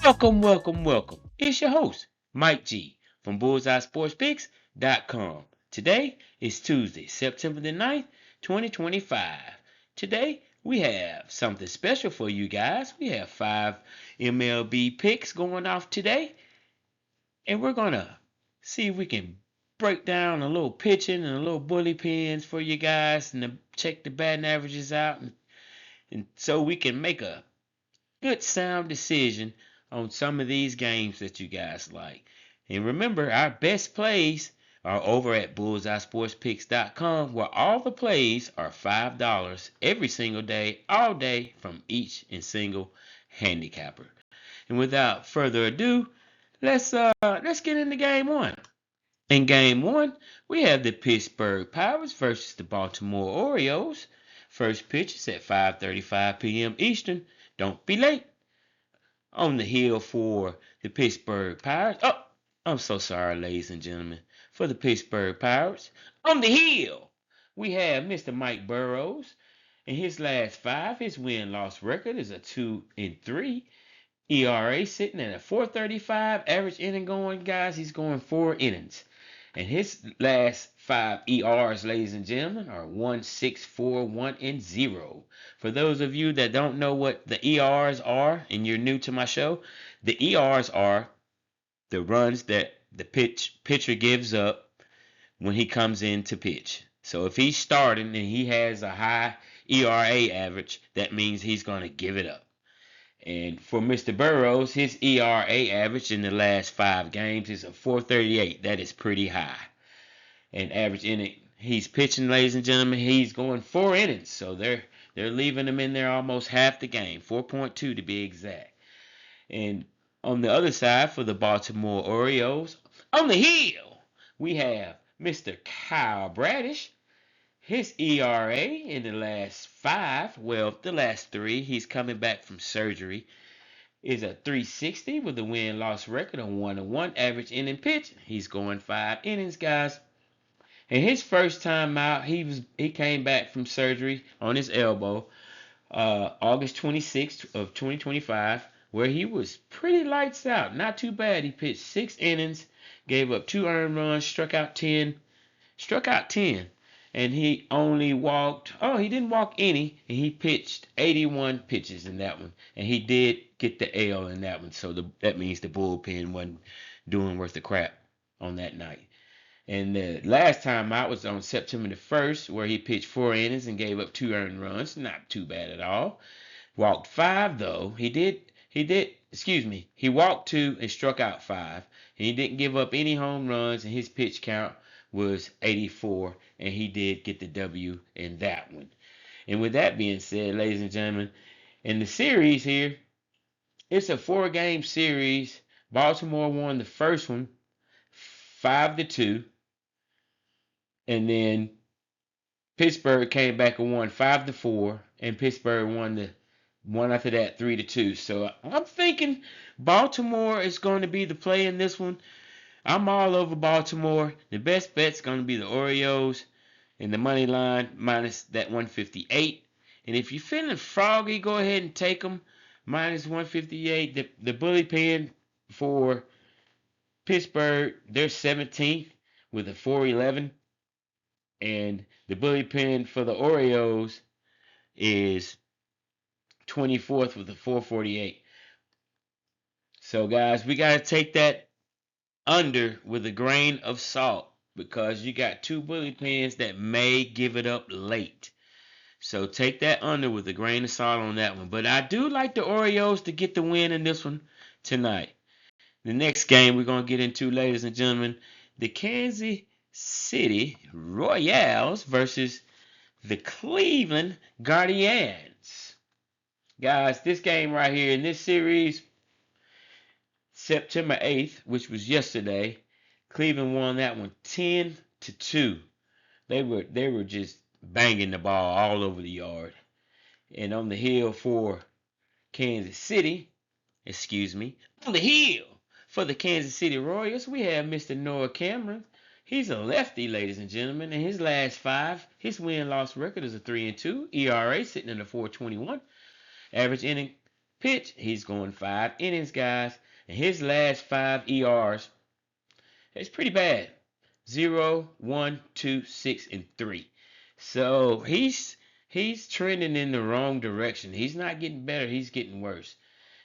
Welcome, welcome, welcome. It's your host, Mike G from bullseyesportspicks.com. Today is Tuesday, September the 9th, 2025. Today we have something special for you guys. We have 5 MLB picks going off today, and we're going to see if we can break down a little pitching and a little bully pins for you guys and check the batting averages out and so we can make a good sound decision on some of these games that you guys like. And remember, our best plays are over at bullseyesportspicks.com, where all the plays are $5 every single day, all day, from each and single handicapper. And without further ado, let's get into game one. In game one, we have the Pittsburgh Pirates versus the Baltimore Orioles. First pitch is at 5:35 p.m. Eastern. Don't be late. On the hill for the Pittsburgh Pirates. Oh, I'm so sorry, ladies and gentlemen. For the Pittsburgh Pirates, on the hill, we have Mr. Mike Burrows. In his last five, his win-loss record is a 2-3. ERA sitting at a 4.35. Average inning going, guys, he's going 4 innings. And his last five ERs, ladies and gentlemen, are 1.64, 1 and 0. For those of you that don't know what the ERs are and you're new to my show, the ERs are the runs that the pitcher gives up when he comes in to pitch. So if he's starting and he has a high ERA average, that means he's going to give it up. And for Mr. Burrows, his ERA average in the last 5 games is a 4.38. That is pretty high. And average inning, he's pitching, ladies and gentlemen, he's going 4 innings. So they're leaving him in there almost half the game, 4.2 to be exact. And on the other side for the Baltimore Orioles, on the hill, we have Mr. Kyle Bradish. His ERA in the last five, well, the last three, he's coming back from surgery, is a 3.60 with a win-loss record of 1-1. Average inning pitch, he's going 5 innings, guys. And his first time out, he came back from surgery on his elbow, August 26th of 2025, where he was pretty lights out, not too bad. He pitched 6 innings, gave up 2 earned runs, struck out 10. And he only walked, he didn't walk any, and he pitched 81 pitches in that one. And he did get the L in that one, so that means the bullpen wasn't doing worth the crap on that night. And the last time out was on September the 1st, where he pitched 4 innings and gave up 2 earned runs. Not too bad at all. Walked 5, though. He walked 2 and struck out 5. And he didn't give up any home runs, and his pitch count was 84, and he did get the W in that one. And with that being said, ladies and gentlemen, in the series here, it's a 4-game series. Baltimore won the first one 5-2, and then Pittsburgh came back and won 5-4, and Pittsburgh won the one after that 3-2. So I'm thinking Baltimore is going to be the play in this one. I'm all over Baltimore. The best bet's going to be the Orioles in the money line minus that 158. And if you're feeling froggy, go ahead and take them minus 158. The bully pin for Pittsburgh, they're 17th with a 411. And the bully pin for the Orioles is 24th with a 448. So, guys, we got to take that under with a grain of salt because you got two bully pins that may give it up late. So take that under with a grain of salt on that one. But I do like the Orioles to get the win in this one tonight. The next game we're going to get into, ladies and gentlemen, the Kansas City Royals versus the Cleveland Guardians. Guys, this game right here in this series, September 8th, which was yesterday, Cleveland won that one 10-2. They were just banging the ball all over the yard. And on the hill for Kansas City, on the hill for the Kansas City Royals, we have Mr. Noah Cameron. He's a lefty, ladies and gentlemen. In his last five, his win-loss record is a 3-2. ERA sitting at a 4.21. Average inning pitch, he's going 5 innings, guys. And his last 5 ERs, it's pretty bad. 0, 1, 2, 6, and 3. So he's trending in the wrong direction. He's not getting better. He's getting worse.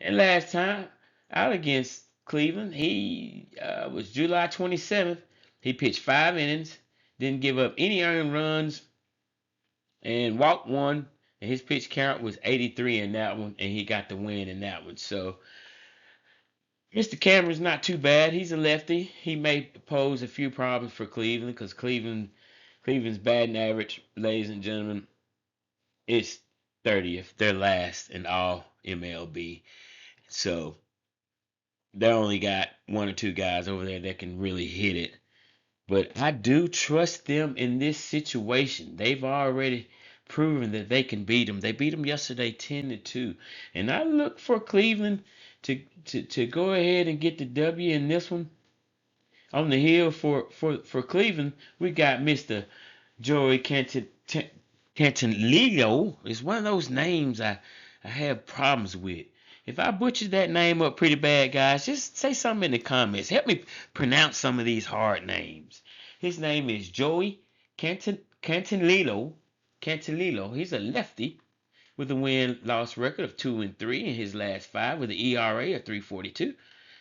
And last time out against Cleveland, he was July 27th. He pitched 5 innings, didn't give up any earned runs, and walked one. And his pitch count was 83 in that one, and he got the win in that one. So Mr. Cameron's not too bad. He's a lefty. He may pose a few problems for Cleveland because Cleveland's batting average, ladies and gentlemen, is 30th. They're last in all MLB. So they only got one or two guys over there that can really hit it. But I do trust them in this situation. They've already proven that they can beat them. They beat them yesterday 10-2. And I look for Cleveland to go ahead and get the W in this one. On the hill for Cleveland, we got Mr. Joey Cantilillo. It's one of those names I have problems with. If I butchered that name up pretty bad, guys, just say something in the comments. Help me pronounce some of these hard names. His name is Joey Cantilillo. He's a lefty with a win-loss record of 2-3 in his last 5 with an ERA of 3.42.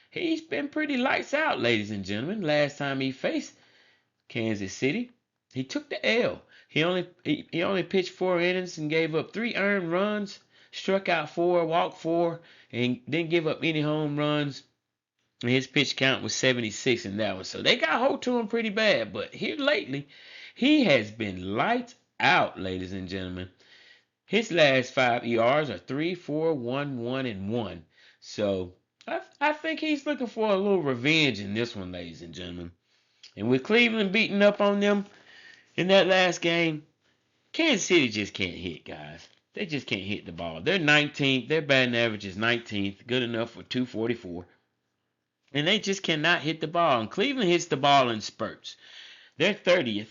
He's been pretty lights out, ladies and gentlemen. Last time he faced Kansas City, he took the L. He only pitched 4 innings and gave up 3 earned runs, struck out 4, walked 4, and didn't give up any home runs. And his pitch count was 76 in that one. So they got hold to him pretty bad. But here lately, he has been lights out, ladies and gentlemen. His last 5 ERs are 3, 4, 1, 1, and 1. So I think he's looking for a little revenge in this one, ladies and gentlemen. And with Cleveland beating up on them in that last game, Kansas City just can't hit, guys. They just can't hit the ball. They're 19th. Their batting average is 19th. Good enough for 244. And they just cannot hit the ball. And Cleveland hits the ball in spurts. They're 30th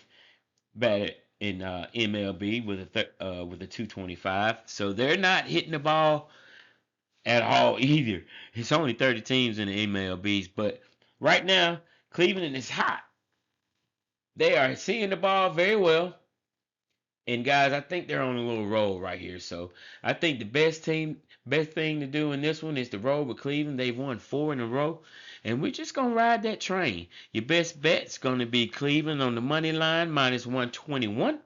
batted in MLB with a 225. So they're not hitting the ball at all either. It's only 30 teams in the MLBs. But right now, Cleveland is hot. They are seeing the ball very well. And guys, I think they're on a little roll right here. So I think the best thing to do in this one is to roll with Cleveland. They've won 4 in a row. And we're just going to ride that train. Your best bet's going to be Cleveland on the money line, minus 121.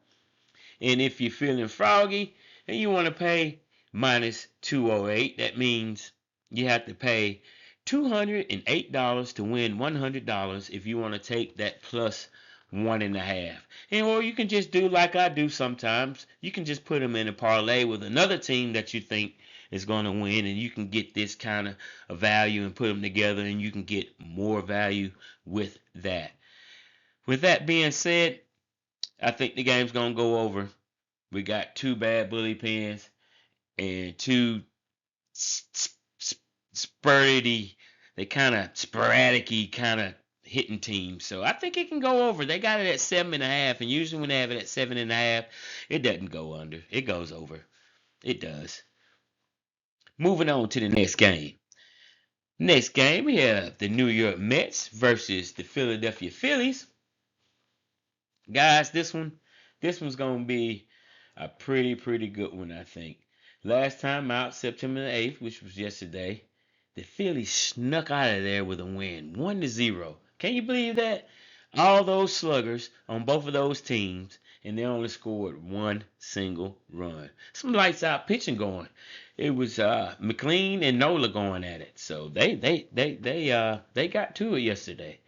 And if you're feeling froggy and you want to pay minus 208, that means you have to pay $208 to win $100 if you want to take that plus 1.5. And or you can just do like I do sometimes. You can just put them in a parlay with another team that you think is going to win, and you can get this kind of value and put them together, and you can get more value with that. With that being said, I think the game's going to go over. We got 2 bad bully pins and 2 spurty, they kind of sporadic-y kind of hitting teams. So I think it can go over. They got it at 7.5, and usually when they have it at 7.5, it doesn't go under. It goes over. It does. Moving on to the next game. Next game, we have the New York Mets versus the Philadelphia Phillies. Guys, this one's going to be a pretty good one, I think. Last time out, September the 8th, which was yesterday, the Phillies snuck out of there with a win, 1-0. Can you believe that? All those sluggers on both of those teams, and they only scored 1 single run. Some lights out pitching going. It was McLean and Nola going at it. So they got to it yesterday.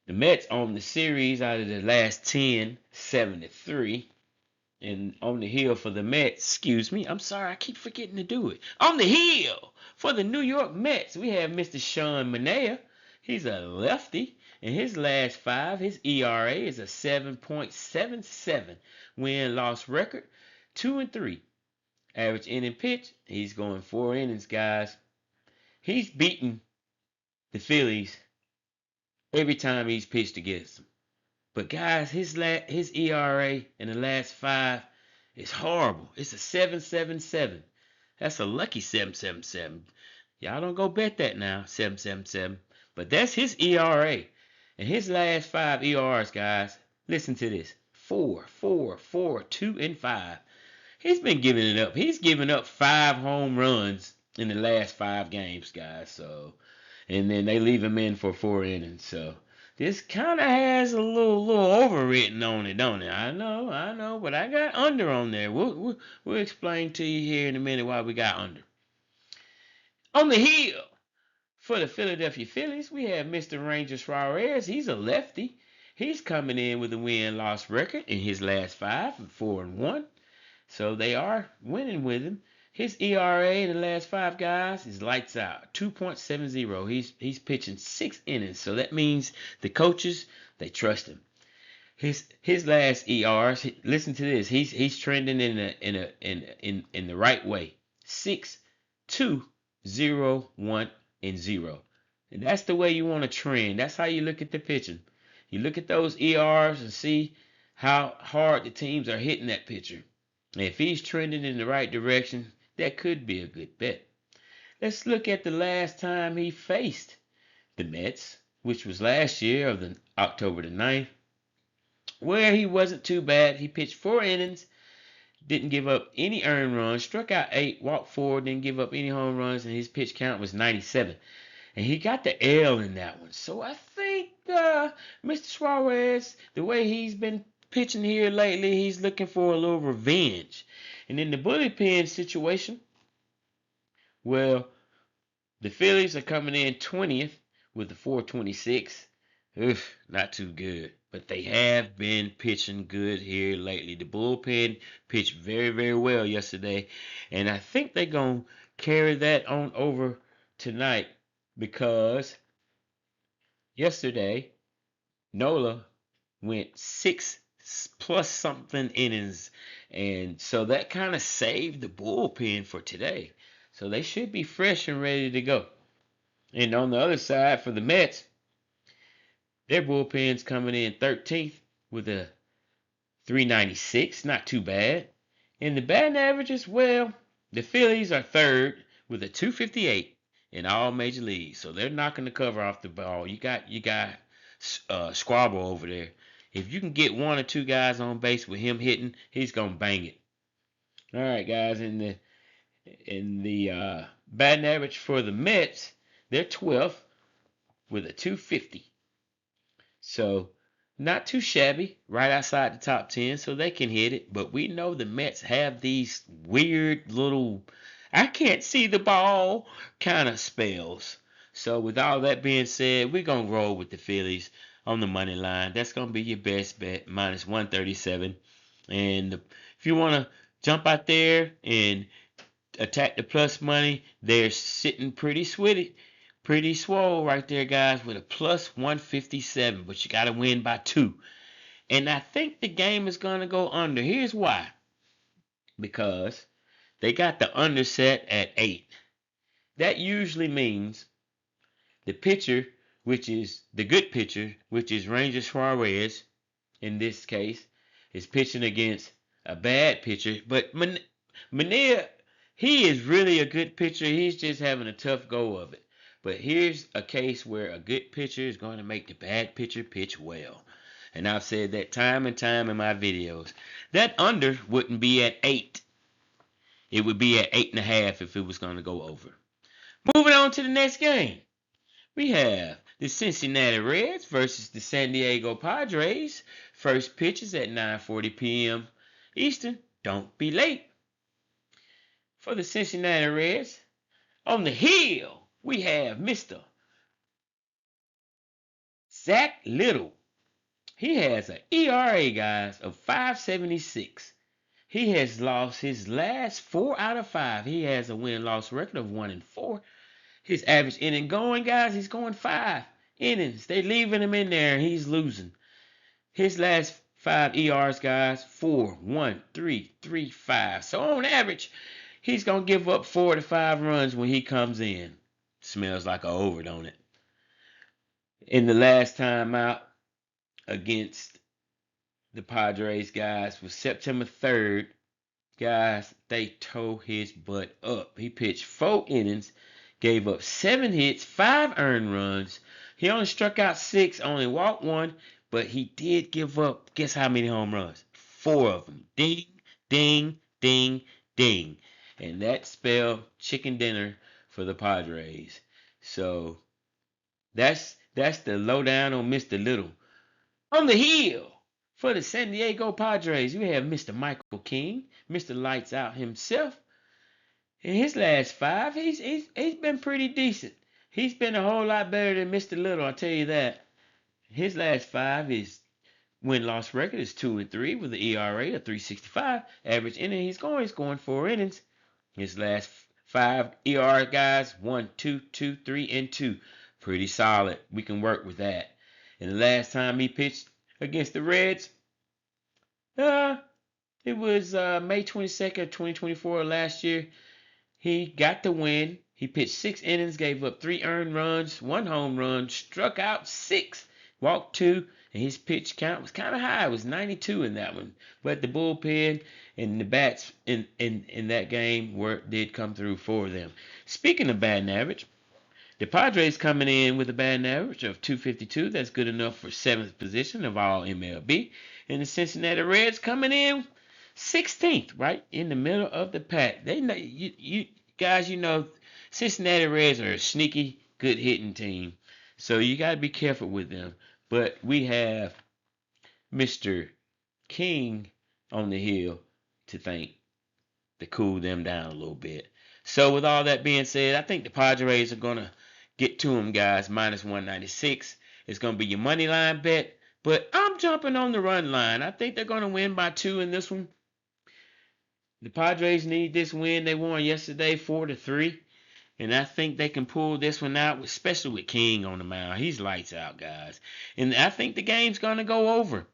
The Mets on the series out of the last 10, 7-3. And on the hill for the Mets, excuse me, I'm sorry, I keep forgetting to do it. On the hill for the New York Mets, we have Mr. Sean Manaea. He's a lefty. In his last 5, his ERA is a 7.77. Win-loss record, 2-3. Average inning pitch, he's going 4 innings, guys. He's beaten the Phillies every time he's pitched against them. But guys, his ERA in the last 5 is horrible. It's a 7.77. That's a lucky 777. Y'all don't go bet that now, 777. But that's his ERA. And his last 5 ERs, guys, listen to this. 4, 4, 4, 2, and 5. He's been giving it up. He's given up 5 home runs in the last 5 games, guys. So, and then they leave him in for 4 innings. So this kind of has a little overwritten on it, don't it? I know, but I got under on there. We'll explain to you here in a minute why we got under. On the hill for the Philadelphia Phillies, we have Mr. Ranger Suarez. He's a lefty. He's coming in with a win-loss record in his last 5, 4-1. So they are winning with him. His ERA in the last 5 guys is lights out, 2.70. He's pitching 6 innings, so that means the coaches, they trust him. His last ERs, listen to this. He's trending in the right way. 6, 2, 0, 1, and 0. And that's the way you want to trend. That's how you look at the pitching. You look at those ERs and see how hard the teams are hitting that pitcher. And if he's trending in the right direction, that could be a good bet. Let's look at the last time he faced the Mets, which was last year of the October the 9th, where he wasn't too bad. He pitched 4 innings, didn't give up any earned runs, struck out 8, walked 4, didn't give up any home runs, and his pitch count was 97. And he got the L in that one. So I think Mr. Suarez, the way he's been pitching here lately, he's looking for a little revenge. And in the bullpen situation, well, the Phillies are coming in 20th with the 426. Not too good. But they have been pitching good here lately. The bullpen pitched very, very well yesterday. And I think they're going to carry that on over tonight because yesterday, Nola went 6 plus something innings. And so that kind of saved the bullpen for today. So they should be fresh and ready to go. And on the other side for the Mets, their bullpen's coming in 13th with a 396. Not too bad. And the batting averages, well, the Phillies are 3rd with a 258 in all major leagues. So they're knocking the cover off the ball. You got Squabble over there. If you can get 1 or 2 guys on base with him hitting, he's gonna bang it. All right, guys. In the batting average for the Mets, they're 12th with a 250. So not too shabby, right outside the top 10, so they can hit it. But we know the Mets have these weird little, I can't see the ball kind of spells. So with all that being said, we're going to roll with the Phillies on the money line. That's going to be your best bet, minus 137. And if you want to jump out there and attack the plus money, they're sitting pretty swole right there, guys, with a plus 157. But you got to win by 2. And I think the game is going to go under. Here's why. Because they got the under set at 8. That usually means the pitcher, which is the good pitcher, which is Ranger Suarez, in this case, is pitching against a bad pitcher. But Mania, he is really a good pitcher. He's just having a tough go of it. But here's a case where a good pitcher is going to make the bad pitcher pitch well. And I've said that time and time in my videos. That under wouldn't be at 8. It would be at 8.5 if it was going to go over. Moving on to the next game. We have the Cincinnati Reds versus the San Diego Padres. First pitch is at 9:40 p.m. Eastern. Don't be late. For the Cincinnati Reds, on the hill, we have Mr. Zach Little. He has an ERA, guys, of 5.76. He has lost his last 4 out of 5. He has a win-loss record of 1-4. His average inning going, guys, he's going 5 innings. They leaving him in there, and he's losing. His last 5 ERs, guys, 4, 1, 3, 3, 5. So on average, he's going to give up 4 to 5 runs when he comes in. Smells like an over, don't it? In the last time out against the Padres, guys, was September 3rd, Guys, they tore his butt up. He pitched 4 innings, gave up 7 hits, 5 earned runs. He only struck out 6, only walked 1, but he did give up, guess how many home runs? 4 of them. Ding, ding, ding, ding. And that spelled chicken dinner for the Padres. So that's the lowdown on Mr. Little. On the hill for the San Diego Padres, we have Mr. Michael King, Mr. Lights Out himself. In his last 5, he's been pretty decent. He's been a whole lot better than Mr. Little, I'll tell you that. His last 5 is win-loss record is 2-3 with an ERA of 3.65. Average inning he's going 4 innings. His last 5 ER guys 1, 2, 2, 3, and 2. Pretty solid. We can work with that. And the last time he pitched against the Reds, it was May 22nd, 2024 last year. He got the win. He pitched 6 innings, gave up 3 earned runs, 1 home run, struck out 6, walked 2, and his pitch count was kind of high. It was 92 in that one. But the bullpen and the bats in that game did come through for them. Speaking of batting average, the Padres coming in with a batting average of 252. That's good enough for 7th position of all MLB. And the Cincinnati Reds coming in 16th, right in the middle of the pack. They know you guys, Cincinnati Reds are a sneaky, good hitting team. So you got to be careful with them. But we have Mr. King on the hill to thank to cool them down a little bit. So with all that being said, I think the Padres are going to get to them, guys. Minus 196. It's going to be your money line bet. But I'm jumping on the run line. I think they're going to win by 2 in this one. The Padres need this win. They won yesterday 4-3. And I think they can pull this one out, especially with King on the mound. He's lights out, guys. And I think the game's going to go over.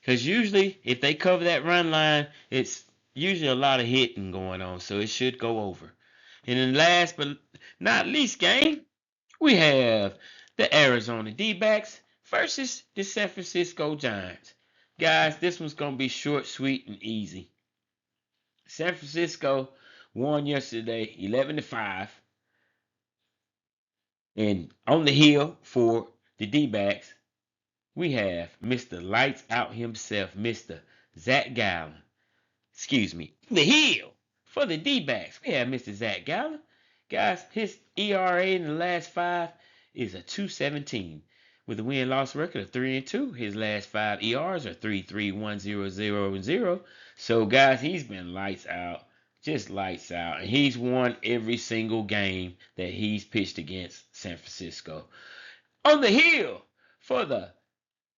Because usually, if they cover that run line, it's usually a lot of hitting going on. So it should go over. And then last but not least game, we have the Arizona D-backs versus the San Francisco Giants. Guys, this one's going to be short, sweet, and easy. San Francisco won yesterday 11-5. And on the hill for the D-backs, we have Mr. Lights Out himself, Mr. Zach Gallen. Excuse me. The hill for the D-backs, we have Mr. Zach Gallen. Guys, his ERA in the last 5 is a 2.17 with a win-loss record of 3-2. His last 5 ERs are 3.3, 1, 0, 0, and 0. So, guys, he's been lights out. Just lights out. And he's won every single game that he's pitched against San Francisco. On the hill for the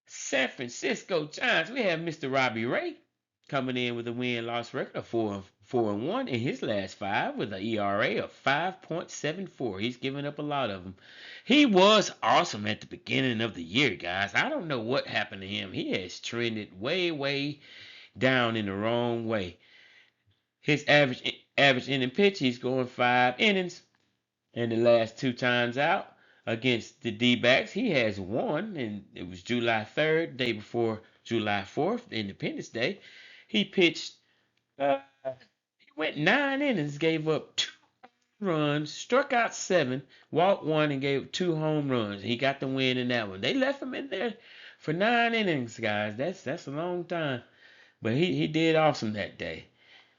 San Francisco Giants, we have Mr. Robbie Ray coming in with a win-loss record of 4-1 in his last 5 with an ERA of 5.74. He's given up a lot of them. He was awesome at the beginning of the year, guys. I don't know what happened to him. He has trended way, way down in the wrong way. His average inning pitch, he's going 5 innings. And the last 2 times out against the D-backs, he has won. And it was July 3rd, day before July 4th, Independence Day. He pitched, he went 9 innings, gave up 2 runs, struck out 7, walked 1, and gave 2 home runs. He got the win in that one. They left him in there for 9 innings, guys. That's a long time. But he did awesome that day.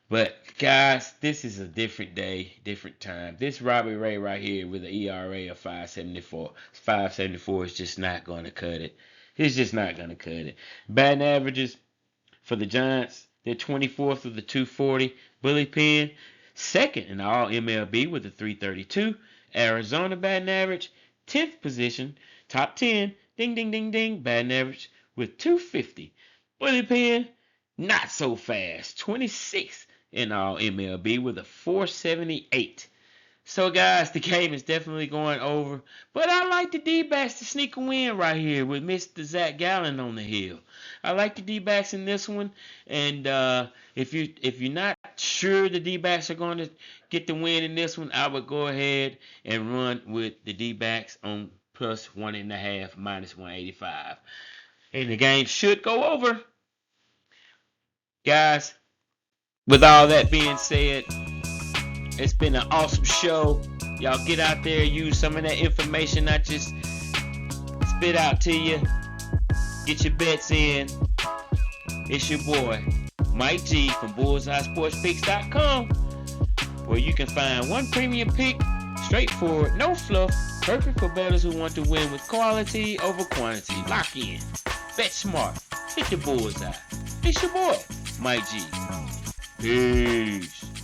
But, guys, this is a different day, different time. This Robbie Ray right here with an ERA of 5.74. 5.74 is just not going to cut it. It's just not going to cut it. Batting averages for the Giants, they're 24th with a 240. Bullpen, second in all MLB with a 332. Arizona batting average, 10th position. Top 10, ding, ding, ding, ding, batting average with 250. Bullpen, not so fast, 26th in all MLB with a 478. So, guys, the game is definitely going over. But I like the D-backs to sneak a win right here with Mr. Zach Gallen on the hill. I like the D-backs in this one. And if you're not sure the D-backs are going to get the win in this one, I would go ahead and run with the D-backs on plus 1.5, minus 185. And the game should go over. Guys, With all that being said, it's been an awesome show. Y'all get out there, use some of that information I just spit out to you. Get your bets in. It's your boy, Mike G from BullseyeSportsPicks.com, where you can find one premium pick, straightforward, no fluff, perfect for bettors who want to win with quality over quantity. Lock in, bet smart, hit the bullseye. It's your boy, Mike G. Peace.